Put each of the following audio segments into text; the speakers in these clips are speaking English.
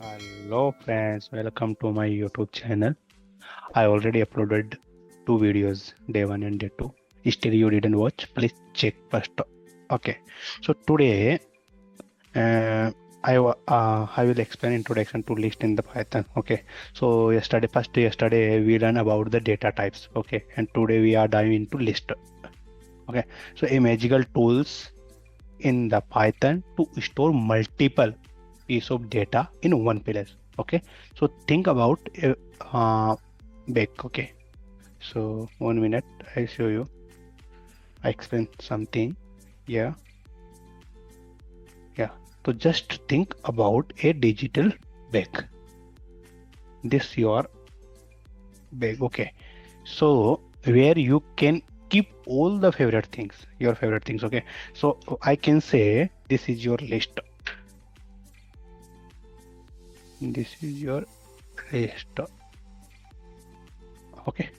Hello friends, welcome to my YouTube channel. I already uploaded two videos, day 1 and day 2. Still you didn't watch, please check first. Okay, so today I will explain introduction to list in the Python. Okay, so yesterday we learned about the data types. Okay, and today we are diving into list. Okay, so a magical tools in the Python to store multiple piece of data in one place. Okay, so think about a bake. Okay, so 1 minute I show you. I explain something. Yeah, yeah. So just think about a digital bake. This your bake. Okay, so where you can keep all the favorite things, your favorite things. Okay, so I can say this is your list. This is your list. Okay,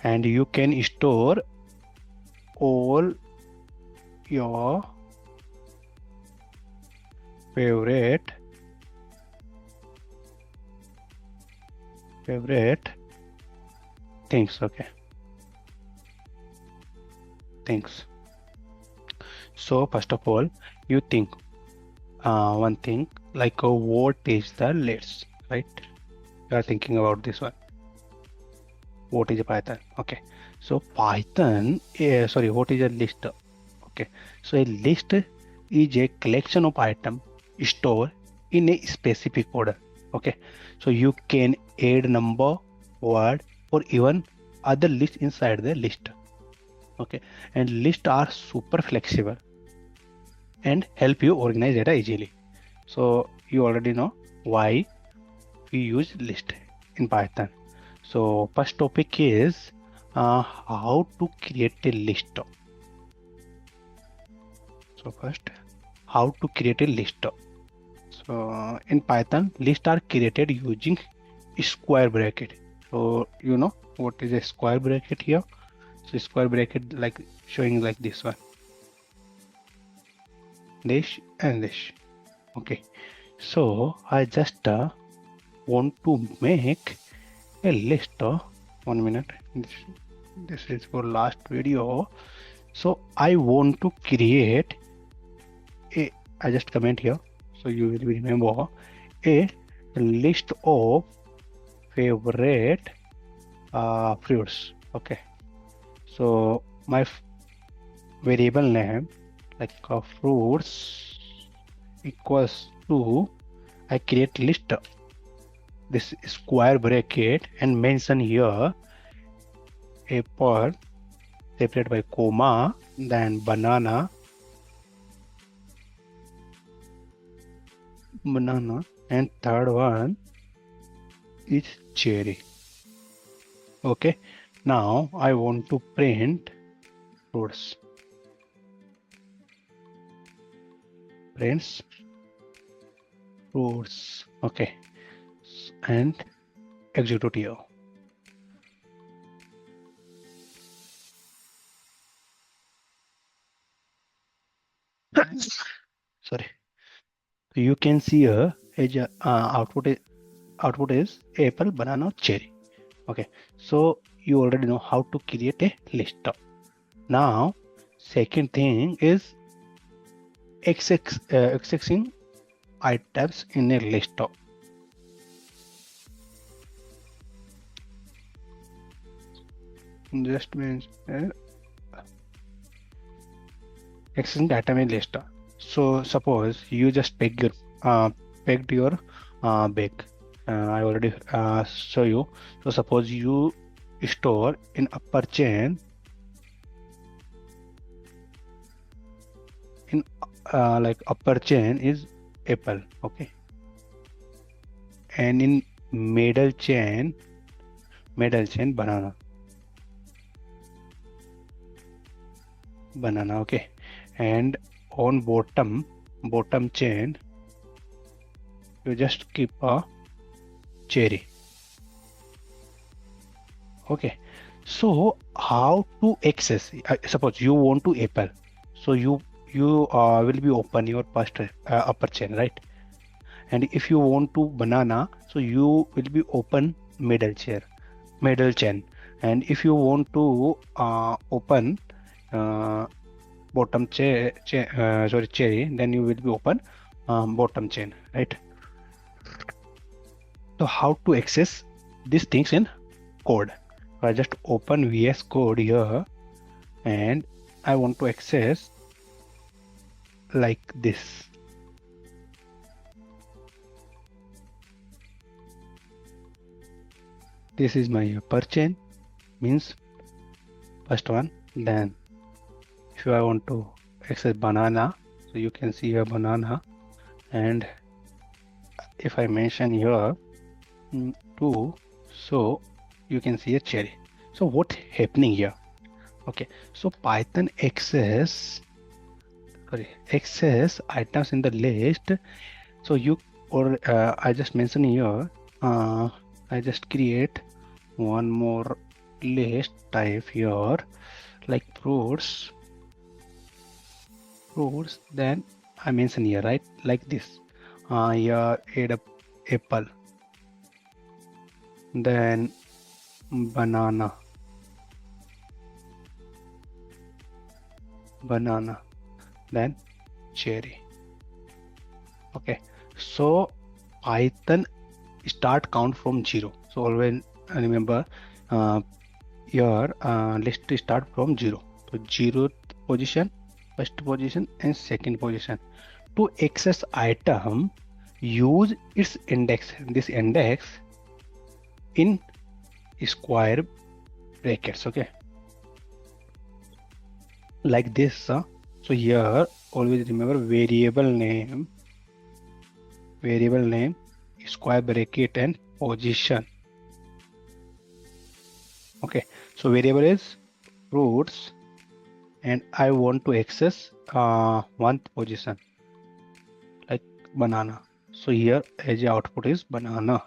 and you can store all your favorite things. Okay, things. So first of all, you think one thing like what is the list, right? You are thinking about this one. What is a Python? Okay, so Python, sorry, what is a list? Okay, so a list is a collection of items stored in a specific order. Okay, so you can add number, word, or even other list inside the list. Okay, and lists are super flexible and help you organize data easily. So you already know why we use list in Python. So first topic is how to create a list. So first, how to create a list. So in Python, lists are created using square bracket. So you know what is a square bracket here? So square bracket like showing like this one. This and this. Okay. So I just want to make a list. 1 minute. This is for last video. So I want to create a. I just comment here. So you will remember a list of favorite fruits. Okay. So my variable name like fruits equals to I create list this square bracket and mention here apple separated by comma, then banana, and third one is cherry. Okay, now I want to print fruits. Prints fruits. Okay, and execute here. Sorry. So you can see here output is apple, banana, cherry. Okay, so you already know how to create a list. Now, second thing is accessing items in a list. Just means accessing item in list. So suppose you just pegged your bake. I already show you. So suppose you store in upper chain in like upper chain is apple. Okay, and in middle chain banana. Okay, and on bottom chain you just keep a cherry. Okay, so how to access? Suppose you want to apple, so you will be open your first upper chain, right? And if you want to banana, so you will be open middle chain. And if you want to open cherry, then you will be open bottom chain, right? So how to access these things in code? I just open VS Code here, and I want to access like this. This is my upper chain, means first one. Then if I want to access banana, so you can see a banana, and if I mention here 2, so you can see a cherry. So what happening here? Okay, so Python access items in the list. So you or I just mentioned here, I just create one more list type here, like fruits. Then I mention here, right, like this. Here add apple, then banana, then cherry. Okay, so Python start count from 0. So always remember your list start from 0. So 0th position, first position, and second position. To access item, use its index. This index in square brackets. Okay, like this. So here always remember variable name, square bracket, and position. Okay, so variable is fruits, and I want to access one position like banana. So here as output is banana.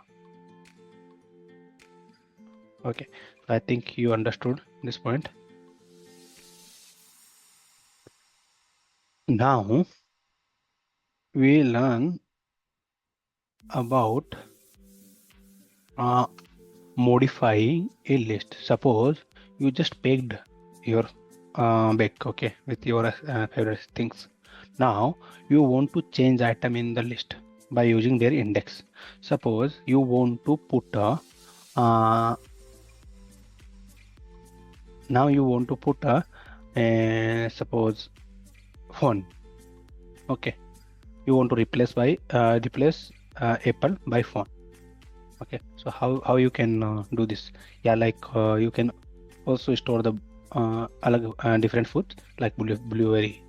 Okay, so I think you understood this point. Now we learn about modifying a list. Suppose you just picked your bake, okay, with your favorite things. Now you want to change item in the list by using their index. Suppose you want to put a now you want to put a suppose phone. Okay, you want to replace apple by phone. Okay, so how you can do this? Yeah, like you can also store the different foods like blueberry,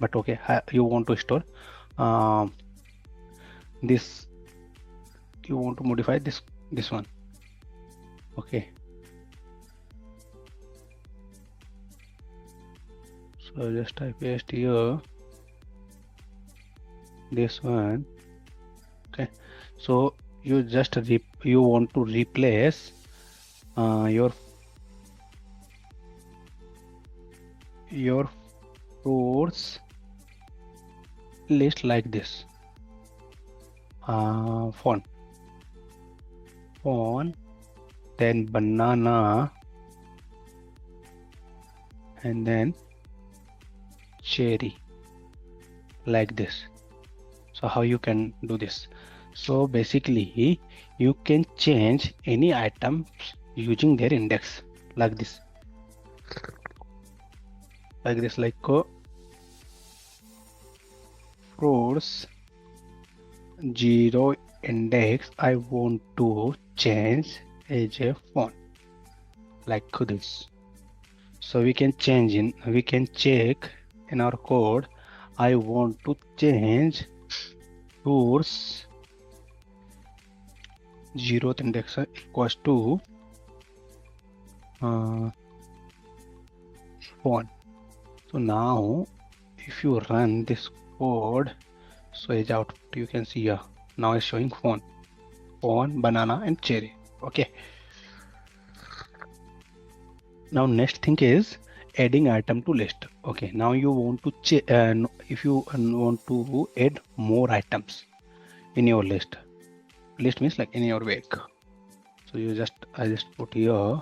but okay, you want to store this, you want to modify this one. Okay, so just I paste here this one. Okay, so you just you want to replace your fruits list like this. Phone, then banana, and then cherry, like this. So how you can do this? So basically you can change any items using their index like this, like fruits 0 index I want to change as a font like this. So we can check in our code. I want to change fruits 0th index equals to font. So now if you run this code, so as output you can see here, now it's showing phone, banana, and cherry. Okay, now next thing is adding item to list. Okay, now you want to if you want to add more items, in your list. List means like in your wake. So I just put here,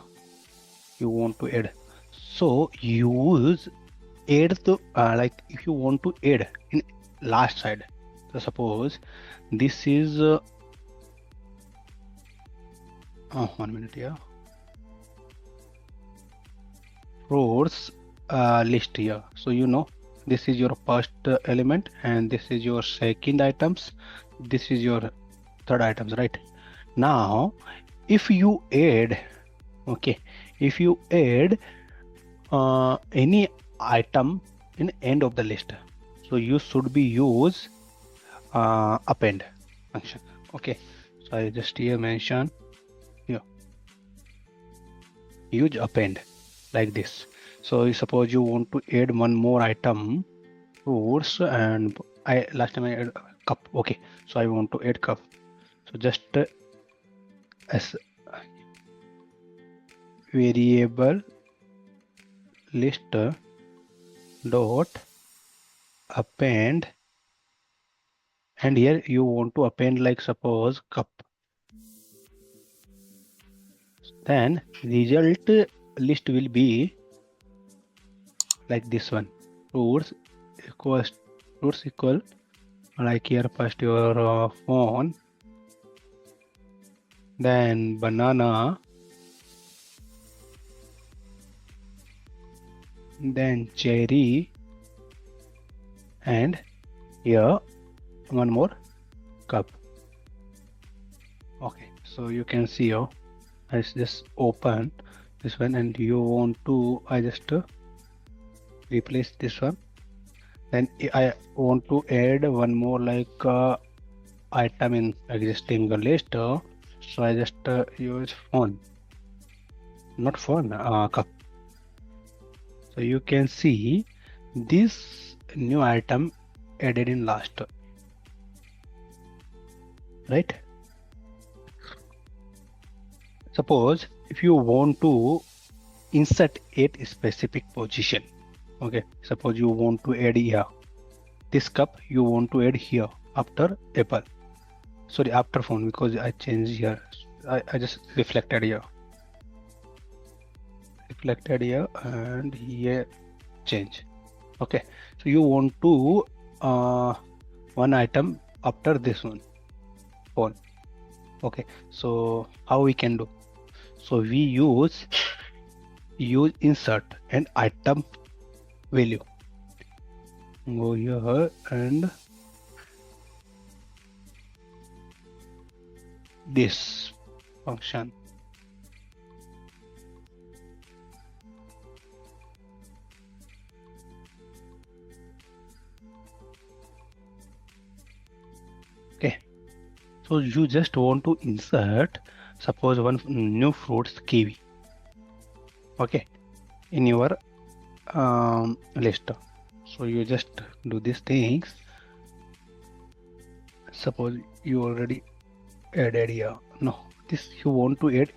you want to add. So use add the like if you want to add in last side. So suppose this is 1 minute here. Fruits list here. So this is your first element and this is your second items. This is your third items, right? Now if you add, okay, if you add any item in end of the list, so you should be use append function. Okay, so I just here mention here use append like this. So suppose you want to add one more item, fruits, and I last time I add cup. Okay, so I want to add cup. So just as variable list dot append, and here you want to append like suppose cup. Then result list will be like this one. Fruits equal like here first your phone, then banana, then cherry, and here one more cup. Okay, so you can see here I just open this one and you want to I just replace this one. Then I want to add one more like item in existing list, so I just use phone, not phone, cup. So you can see this new item added in last, right? Suppose if you want to insert at a specific position, okay, suppose you want to add here this cup, you want to add here after apple, sorry, after phone, because I changed here, I just reflected here and here change. Okay, so you want to one item after this one phone. Okay, so how we can do? So we use insert and item value, go here and this function. Okay, so you just want to insert suppose one new fruits kiwi, okay, in your list. So you just do these things. Suppose you already added here, no, this you want to add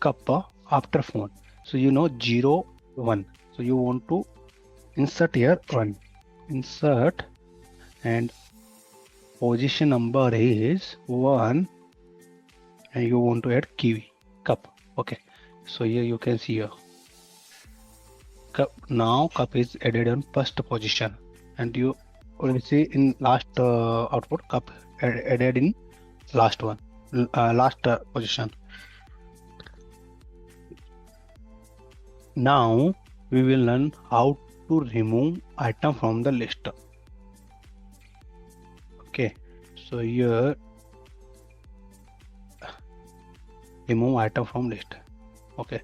cup after phone, so 0 1, so you want to insert here 1, insert, and position number is 1, and you want to add kiwi cup. Okay, so here you can see here cup, now cup is added on first position, and you already see in last output cup added in last one, last position. Now we will learn how to remove item from the list. Okay, so here remove item from list. Okay,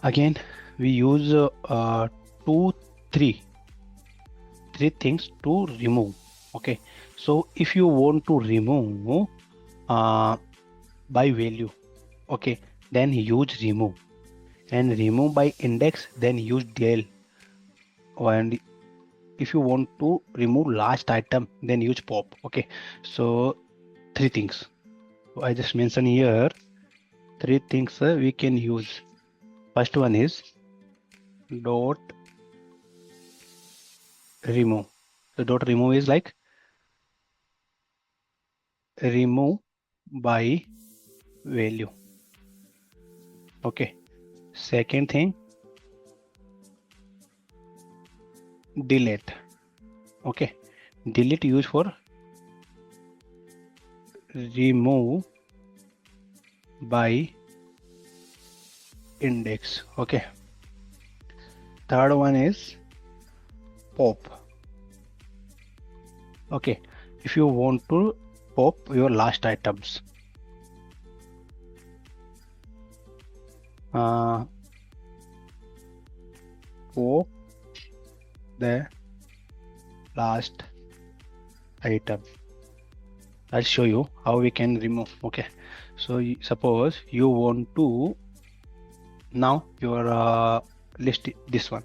again we use three things to remove. Okay, so if you want to remove by value, okay, then use remove, and remove by index, then use del, and if you want to remove last item, then use pop. Okay, so 3 things I just mentioned here, 3 things we can use. First one is dot remove. The dot remove is like remove by value. Okay. Second thing, delete. Okay. Delete used for remove by index. Okay. Third one is pop. Okay. If you want to pop your last items, pop the last item. I'll show you how we can remove. Okay, so suppose you want to now your list this one.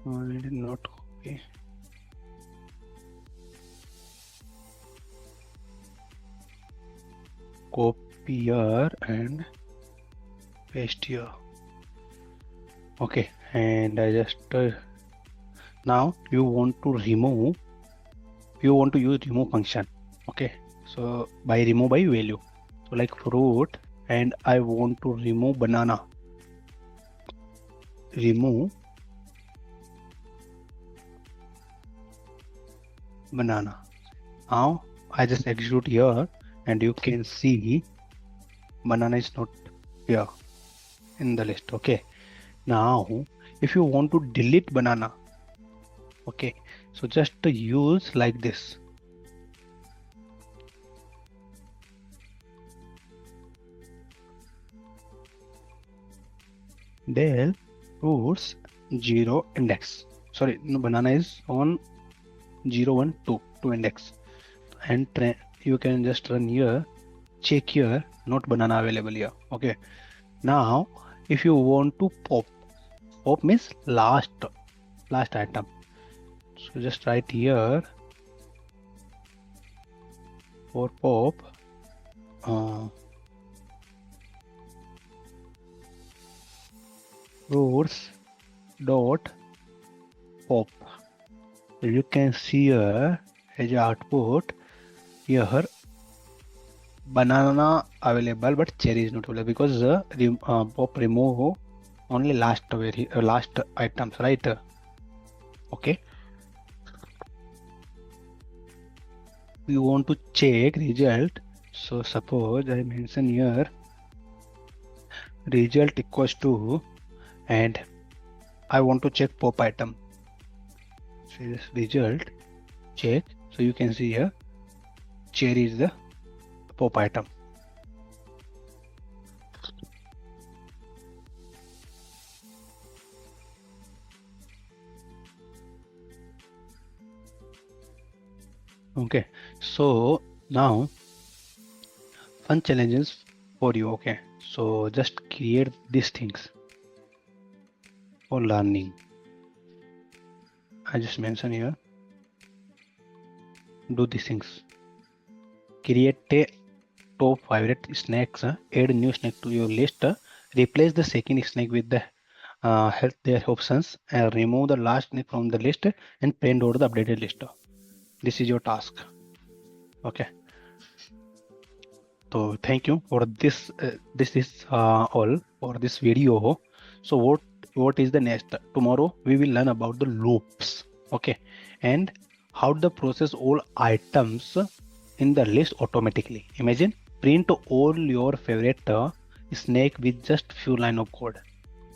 Not okay. Copy here and paste here. Okay, and I just now you want to remove, you want to use remove function. Okay, so by remove by value, so like fruit, and I want to remove banana. Remove banana. Now I just execute here, and you can see banana is not here in the list. Okay, now if you want to delete banana, okay, so just use like this. Del fruits 0 index. Sorry, no, banana is on 0 1 2 index, and you can just run here, check here, not banana available here. Okay, now if you want to pop means last item, so just write here for pop fruits dot pop. So you can see here as output here banana available but cherry is not available because pop remove only last items, right? Okay, we want to check result, so suppose I mention here result equals to, and I want to check pop item, so this result check, so you can see here cherry is the pop item. Okay, so now fun challenges for you. Okay, so just create these things for learning. I just mention here, do these things, create a top favorite snacks, add new snack to your list, replace the second snack with the their options, and remove the last snack from the list and print out the updated list. This is your task. Okay, so thank you for this. This is all for this video. So what is the next? Tomorrow we will learn about the loops. Okay, and how to process all items in the list automatically. Imagine print all your favorite snack with just few line of code.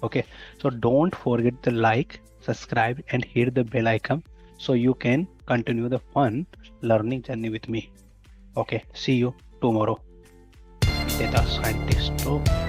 Okay, so don't forget to like, subscribe, and hit the bell icon so you can continue the fun learning journey with me. Okay, see you tomorrow. Data scientist.